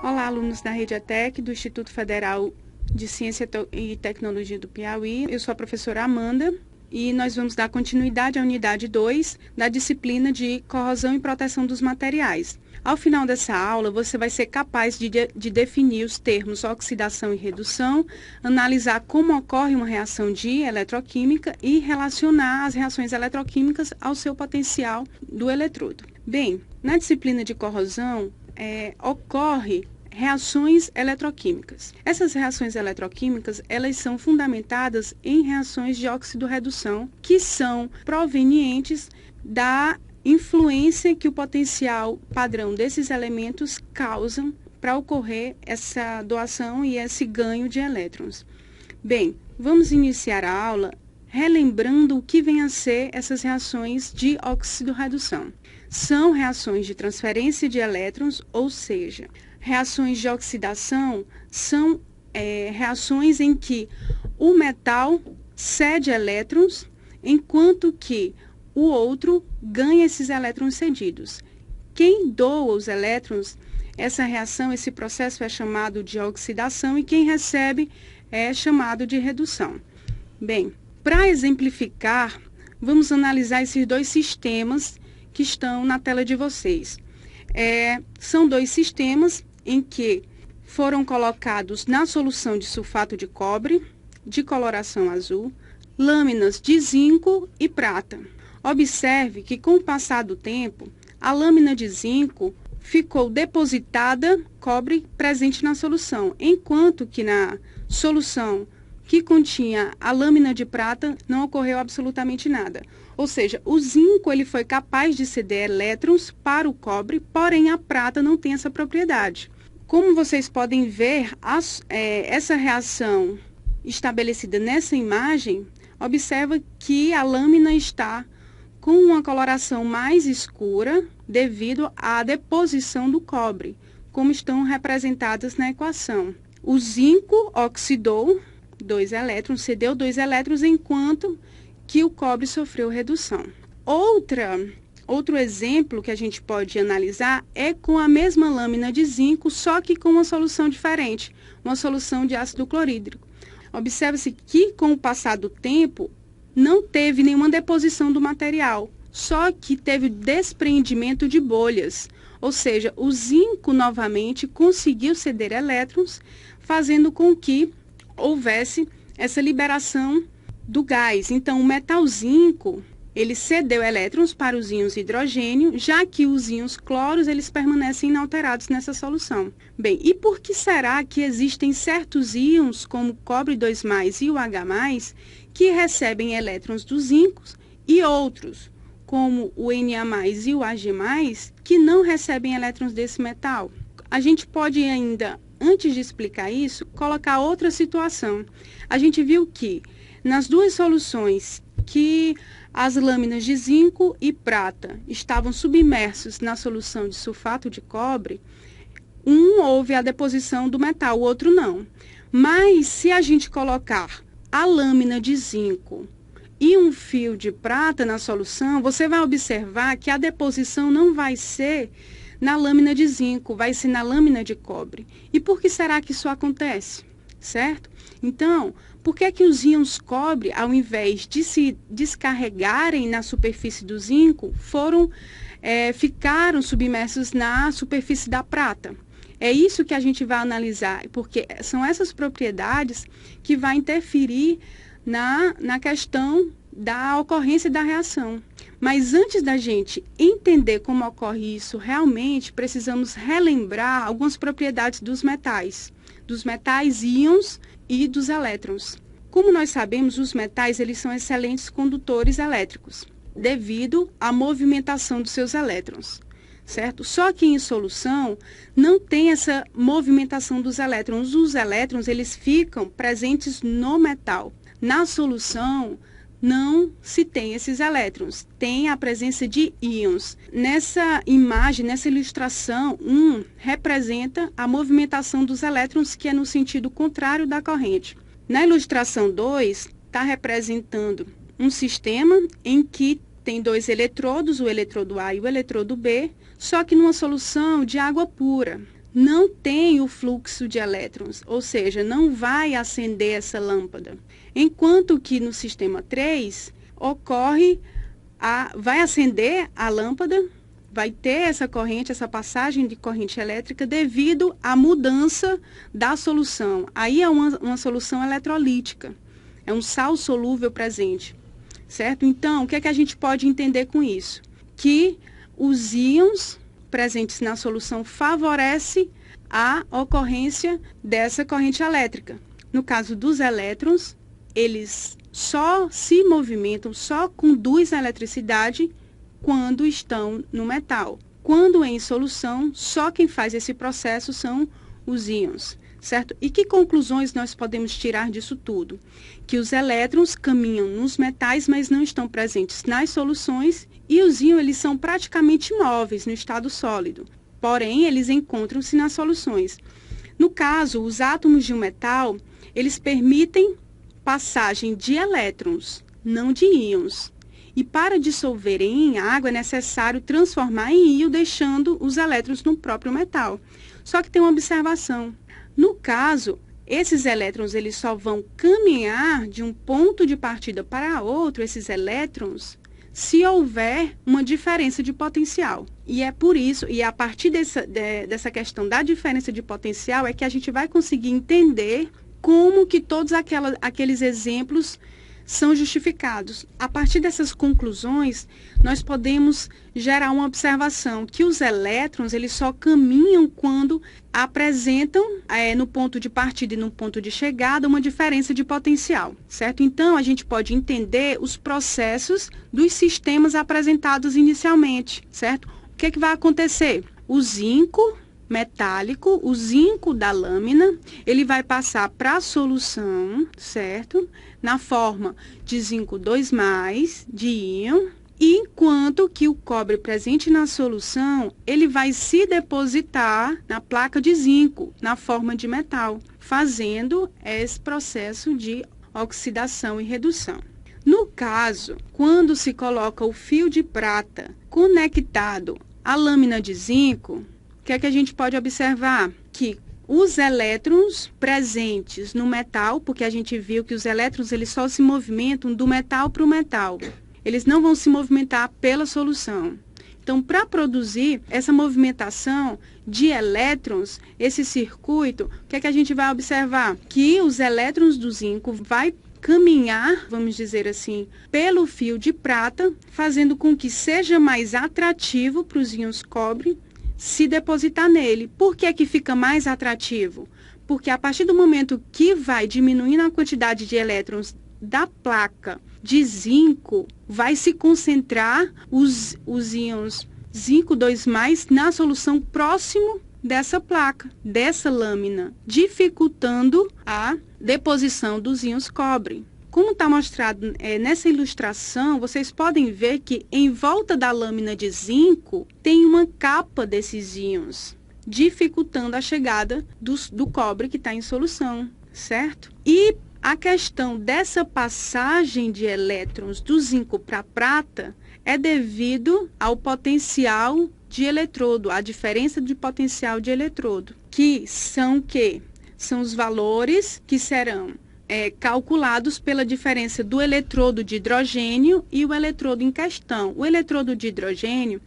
Olá, alunos da Rede ETEC, do Instituto Federal de Ciência e Tecnologia do Piauí. Eu sou a professora Amanda e nós vamos dar continuidade à unidade 2 da disciplina de corrosão e proteção dos materiais. Ao final dessa aula, você vai ser capaz de definir os termos oxidação e redução, analisar como ocorre uma reação de eletroquímica e relacionar as reações eletroquímicas ao seu potencial do eletrodo. Bem, na disciplina de corrosão, ocorre reações eletroquímicas. Essas reações eletroquímicas, elas são fundamentadas em reações de oxidorredução, que são provenientes da influência que o potencial padrão desses elementos causam para ocorrer essa doação e esse ganho de elétrons. Bem, vamos iniciar a aula relembrando o que vem a ser essas reações de oxidorredução. São reações de transferência de elétrons, ou seja, reações de oxidação são reações em que o metal cede elétrons, enquanto que o outro ganha esses elétrons cedidos. Quem doa os elétrons, essa reação, esse processo é chamado de oxidação e quem recebe é chamado de redução. Bem, para exemplificar, vamos analisar esses dois sistemas que estão na tela de vocês. São dois sistemas em que foram colocados na solução de sulfato de cobre, de coloração azul, lâminas de zinco e prata. Observe que com o passar do tempo, a lâmina de zinco ficou depositada, cobre presente na solução, enquanto que na solução que continha a lâmina de prata não ocorreu absolutamente nada. Ou seja, o zinco ele foi capaz de ceder elétrons para o cobre, porém a prata não tem essa propriedade. Como vocês podem ver, essa reação estabelecida nessa imagem, observa que a lâmina está com uma coloração mais escura devido à deposição do cobre, como estão representadas na equação. O zinco oxidou 2 elétrons, cedeu 2 elétrons, enquanto que o cobre sofreu redução. Outro exemplo que a gente pode analisar é com a mesma lâmina de zinco, só que com uma solução diferente, uma solução de ácido clorídrico. Observe-se que com o passar do tempo não teve nenhuma deposição do material, só que teve desprendimento de bolhas, ou seja, o zinco novamente conseguiu ceder elétrons, fazendo com que houvesse essa liberação do gás. Então, o metal zinco, ele cedeu elétrons para os íons hidrogênio, já que os íons cloros, eles permanecem inalterados nessa solução. Bem, e por que será que existem certos íons, como o cobre 2+, e o H+, que recebem elétrons dos zincos, e outros, como o Na+, e o Ag+, que não recebem elétrons desse metal? A gente pode ainda, antes de explicar isso, colocar outra situação. A gente viu que nas duas soluções que as lâminas de zinco e prata estavam submersos na solução de sulfato de cobre, houve a deposição do metal, o outro não. Mas se a gente colocar a lâmina de zinco e um fio de prata na solução, você vai observar que a deposição não vai ser na lâmina de zinco, vai ser na lâmina de cobre. E por que será que isso acontece? Certo? Então, por que que os íons cobre, ao invés de se descarregarem na superfície do zinco, ficaram submersos na superfície da prata? É isso que a gente vai analisar, porque são essas propriedades que vão interferir na questão da ocorrência da reação. Mas antes da gente entender como ocorre isso realmente, precisamos relembrar algumas propriedades dos metais íons e dos elétrons. Como nós sabemos, os metais eles são excelentes condutores elétricos, devido à movimentação dos seus elétrons, certo? Só que em solução não tem essa movimentação dos elétrons. Os elétrons eles ficam presentes no metal. Na solução não se tem esses elétrons, tem a presença de íons. Nessa imagem, nessa ilustração, representa a movimentação dos elétrons, que é no sentido contrário da corrente. Na ilustração 2, está representando um sistema em que tem 2 eletrodos, o eletrodo A e o eletrodo B, só que numa solução de água pura. não tem o fluxo de elétrons, ou seja, não vai acender essa lâmpada. Enquanto que no sistema 3 vai acender a lâmpada, vai ter essa corrente, essa passagem de corrente elétrica devido à mudança da solução. Aí é uma solução eletrolítica, é um sal solúvel presente, certo? Então, o que é que a gente pode entender com isso? Que os íons presentes na solução favorecem a ocorrência dessa corrente elétrica. No caso dos elétrons, eles só se movimentam, só conduzem a eletricidade quando estão no metal. Quando em solução, só quem faz esse processo são os íons, certo? E que conclusões nós podemos tirar disso tudo? Que os elétrons caminham nos metais, mas não estão presentes nas soluções, e os íons eles são praticamente imóveis no estado sólido, porém eles encontram-se nas soluções. No caso, os átomos de um metal, eles permitem passagem de elétrons, não de íons. E para dissolverem em água é necessário transformar em íon, deixando os elétrons no próprio metal. Só que tem uma observação. No caso, esses elétrons eles só vão caminhar de um ponto de partida para outro, esses elétrons, se houver uma diferença de potencial. E é por isso, e a partir dessa questão da diferença de potencial, é que a gente vai conseguir entender como que todos aqueles exemplos são justificados. A partir dessas conclusões, nós podemos gerar uma observação que os elétrons eles só caminham quando apresentam no ponto de partida e no ponto de chegada uma diferença de potencial, certo? Então, a gente pode entender os processos dos sistemas apresentados inicialmente, certo? O que é que vai acontecer? O zinco metálico, o zinco da lâmina, ele vai passar para a solução, certo? Na forma de zinco 2+, de íon, enquanto que o cobre presente na solução, ele vai se depositar na placa de zinco, na forma de metal, fazendo esse processo de oxidação e redução. No caso, quando se coloca o fio de prata conectado à lâmina de zinco, o que é que a gente pode observar? Que os elétrons presentes no metal, porque a gente viu que os elétrons eles só se movimentam do metal para o metal. Eles não vão se movimentar pela solução. Então, para produzir essa movimentação de elétrons, esse circuito, o que é que a gente vai observar? Que os elétrons do zinco vai caminhar, vamos dizer assim, pelo fio de prata, fazendo com que seja mais atrativo para os íons cobre se depositar nele. Por que que fica mais atrativo? Porque a partir do momento que vai diminuindo a quantidade de elétrons da placa de zinco, vai se concentrar os íons zinco 2+, na solução próximo dessa placa, dessa lâmina, dificultando a deposição dos íons cobre. Como está mostrado nessa ilustração, vocês podem ver que em volta da lâmina de zinco tem uma capa desses íons, dificultando a chegada do cobre que está em solução, certo? E a questão dessa passagem de elétrons do zinco para a prata é devido ao potencial de eletrodo, a diferença de potencial de eletrodo, que são o quê? São os valores que serão calculados pela diferença do eletrodo de hidrogênio e o eletrodo em questão. O eletrodo de hidrogênio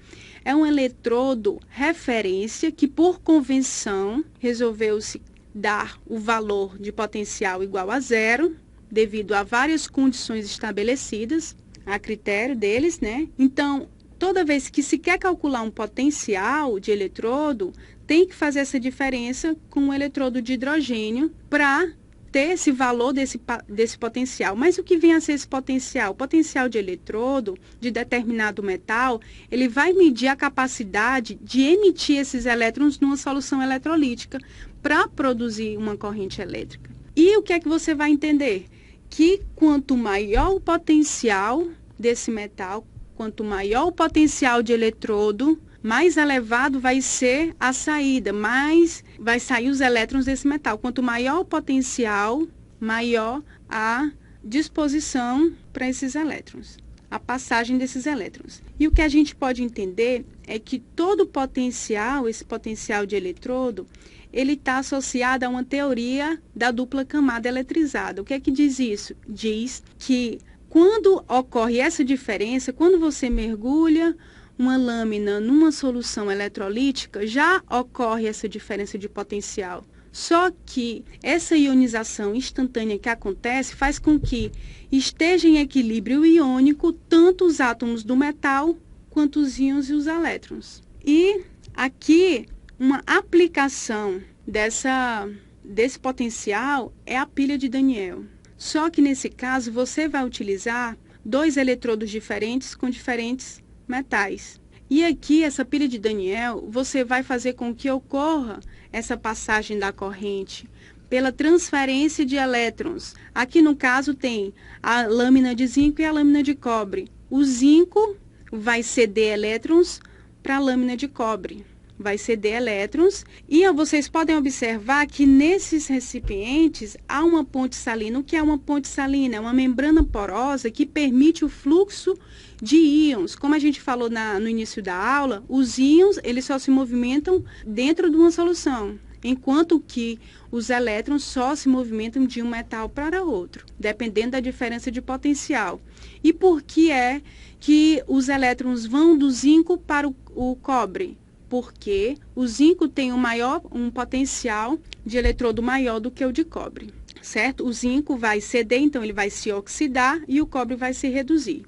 é um eletrodo referência que, por convenção, resolveu-se dar o valor de potencial igual a 0, devido a várias condições estabelecidas, a critério deles, né? Então, toda vez que se quer calcular um potencial de eletrodo, tem que fazer essa diferença com o eletrodo de hidrogênio para ter esse valor desse potencial. Mas o que vem a ser esse potencial? O potencial de eletrodo de determinado metal, ele vai medir a capacidade de emitir esses elétrons numa solução eletrolítica para produzir uma corrente elétrica. E o que é que você vai entender? Que quanto maior o potencial desse metal, quanto maior o potencial de eletrodo, mais elevado vai ser a saída, mais vai sair os elétrons desse metal. Quanto maior o potencial, maior a disposição para esses elétrons, a passagem desses elétrons. E o que a gente pode entender é que todo potencial, esse potencial de eletrodo, ele está associado a uma teoria da dupla camada eletrizada. O que é que diz isso? Diz que quando ocorre essa diferença, quando você mergulha uma lâmina numa solução eletrolítica, já ocorre essa diferença de potencial. Só que essa ionização instantânea que acontece faz com que esteja em equilíbrio iônico tanto os átomos do metal quanto os íons e os elétrons. E aqui uma aplicação desse potencial é a pilha de Daniell. Só que nesse caso você vai utilizar 2 eletrodos diferentes com diferentes metais. E aqui, essa pilha de Daniell, você vai fazer com que ocorra essa passagem da corrente pela transferência de elétrons. Aqui, no caso, tem a lâmina de zinco e a lâmina de cobre. O zinco vai ceder elétrons para a lâmina de cobre. Vai ceder elétrons. E vocês podem observar que nesses recipientes há uma ponte salina. O que é uma ponte salina? É uma membrana porosa que permite o fluxo de íons. Como a gente falou no início da aula, os íons eles só se movimentam dentro de uma solução, enquanto que os elétrons só se movimentam de um metal para outro, dependendo da diferença de potencial. E por que é que os elétrons vão do zinco para o cobre? Porque o zinco tem um potencial de eletrodo maior do que o de cobre, certo? O zinco vai ceder, então ele vai se oxidar e o cobre vai se reduzir.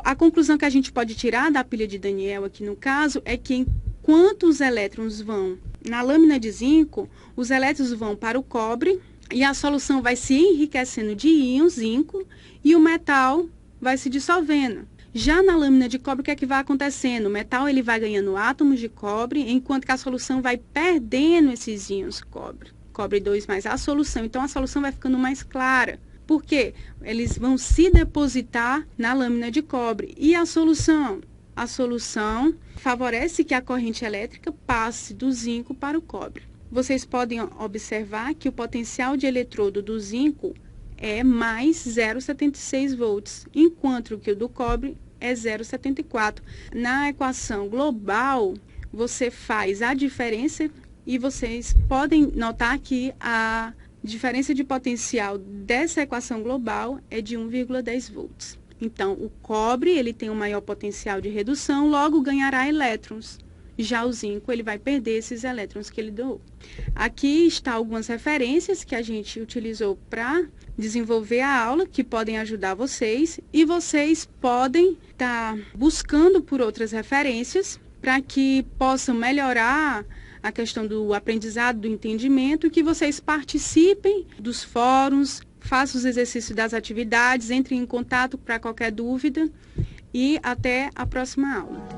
A conclusão que a gente pode tirar da pilha de Daniell aqui no caso é que enquanto os elétrons vão na lâmina de zinco, os elétrons vão para o cobre e a solução vai se enriquecendo de íons, zinco, e o metal vai se dissolvendo. Já na lâmina de cobre, o que é que vai acontecendo? O metal ele vai ganhando átomos de cobre, enquanto que a solução vai perdendo esses íons cobre. Cobre 2 mais a solução. Então, a solução vai ficando mais clara. Por quê? Eles vão se depositar na lâmina de cobre. E a solução? A solução favorece que a corrente elétrica passe do zinco para o cobre. Vocês podem observar que o potencial de eletrodo do zinco é mais 0,76 volts, enquanto que o do cobre é 0,74. Na equação global, você faz a diferença e vocês podem notar que a diferença de potencial dessa equação global é de 1,10 volts. Então, o cobre ele tem um maior potencial de redução, logo ganhará elétrons. Já o zinco ele vai perder esses elétrons que ele doou. Aqui está algumas referências que a gente utilizou para desenvolver a aula, que podem ajudar vocês. E vocês podem estar buscando por outras referências para que possam melhorar a questão do aprendizado, do entendimento, e que vocês participem dos fóruns, façam os exercícios das atividades, entrem em contato para qualquer dúvida e até a próxima aula.